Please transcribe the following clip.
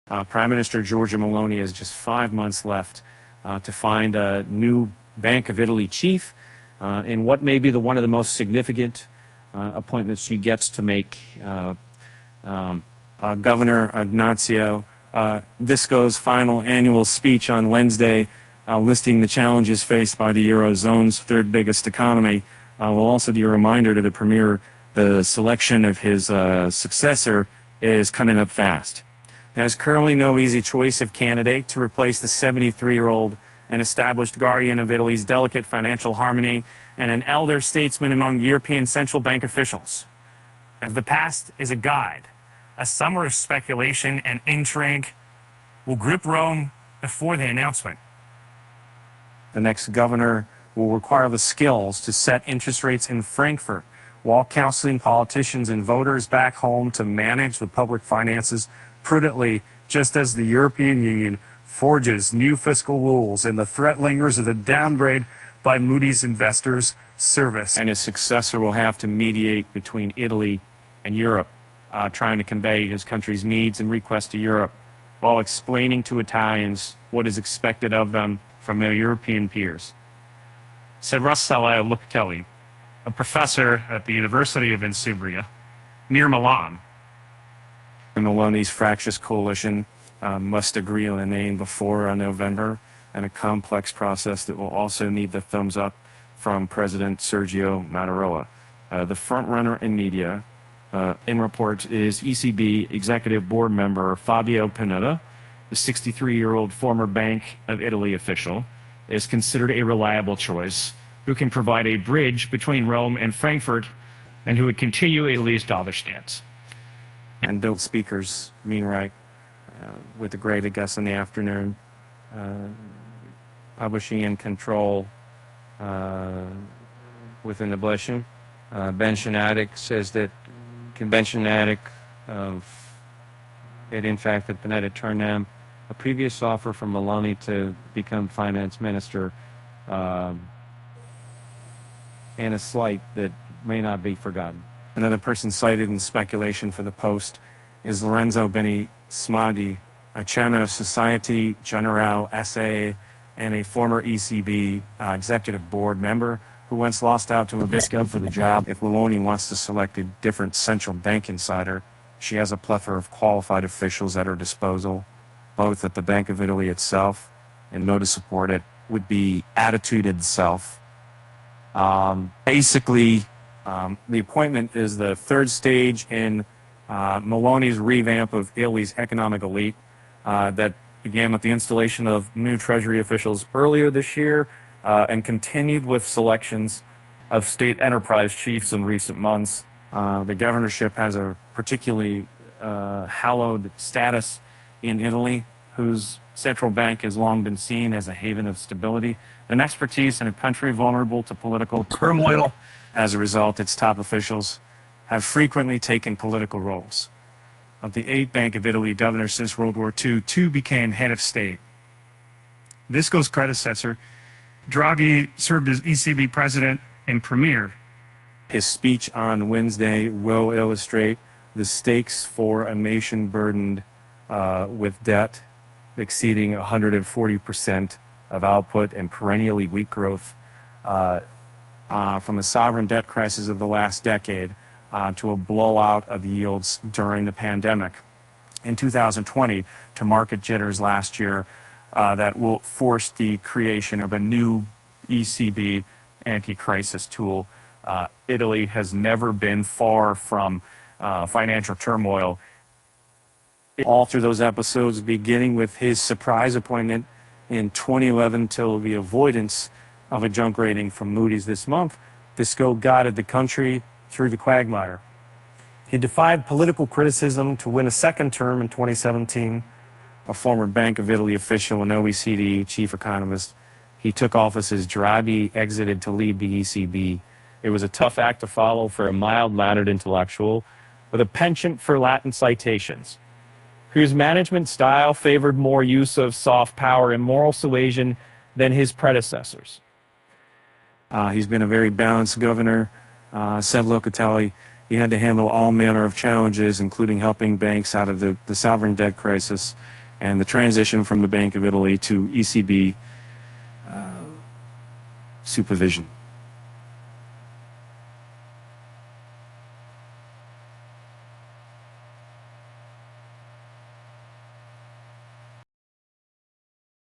Prime Minister Giorgia Meloni has just 5 months left to find a new Bank of Italy chief in what may be one of the most significant appointments she gets to make. Governor Ignazio Visco's final annual speech on Wednesday, listing the challenges faced by the Eurozone's third biggest economy, will also be a reminder to the Premier the selection of his successor is coming up fast. There's currently no easy choice of candidate to replace the 73-year-old and established guardian of Italy's delicate financial harmony and an elder statesman among European central bank officials. As the past is a guide, a summer of speculation and intrigue will grip Rome before the announcement. The next governor will require the skills to set interest rates in Frankfurt while counseling politicians and voters back home to manage the public finances prudently, just as the European Union forges new fiscal rules and the threat lingers of the downgrade by Moody's Investors Service. And his successor will have to mediate between Italy and Europe, trying to convey his country's needs and requests to Europe, while explaining to Italians what is expected of them from their European peers. Said Rossella Lucatelli, a professor at the University of Insubria, near Milan. Meloni's fractious coalition must agree on a name before November, and a complex process that will also need the thumbs up from President Sergio Mattarella. The frontrunner in media, in reports, is ECB Executive Board member Fabio Panetta. The 63-year-old former Bank of Italy official is considered a reliable choice who can provide a bridge between Rome and Frankfurt and who would continue Italy's dollar stance. And Bill speakers, Meanwright, with the great guest in the afternoon, publishing and control within the blessing. Benchanatic says that Conventionatic of it, in fact, that Panetta turned down a previous offer from Meloni to become finance minister, and a slight that may not be forgotten. Another person cited in speculation for the post is Lorenzo Benismadi, a chairman of Societe Generale SA and a former ECB executive board member who once lost out to Nabisco for the job. If Meloni wants to select a different central bank insider, she has a plethora of qualified officials at her disposal, both at the Bank of Italy itself, and no to support it would be Attitude itself. Basically, the appointment is the third stage in Meloni's revamp of Italy's economic elite that began with the installation of new Treasury officials earlier this year and continued with selections of state enterprise chiefs in recent months. The governorship has a particularly hallowed status in Italy, whose central bank has long been seen as a haven of stability and expertise in a country vulnerable to political turmoil. As a result, its top officials have frequently taken political roles. Of the 8 Bank of Italy governors since World War II, 2 became head of state. Visco's predecessor, Draghi, served as ECB president and premier. His speech on Wednesday will illustrate the stakes for a nation burdened with debt exceeding 140% of output and perennially weak growth, from a sovereign debt crisis of the last decade to a blowout of yields during the pandemic in 2020 to market jitters last year that will force the creation of a new ECB anti-crisis tool. Italy has never been far from financial turmoil. All through those episodes, beginning with his surprise appointment in 2011 till the avoidance of a junk rating from Moody's this month, Visco guided the country through the quagmire. He defied political criticism to win a second term in 2017. A former Bank of Italy official and OECD chief economist, he took office as Draghi exited to lead the ECB. It was a tough act to follow for a mild-mannered intellectual with a penchant for Latin citations, whose management style favored more use of soft power and moral suasion than his predecessors. He's been a very balanced governor, said Locatelli. He had to handle all manner of challenges, including helping banks out of the sovereign debt crisis and the transition from the Bank of Italy to ECB supervision.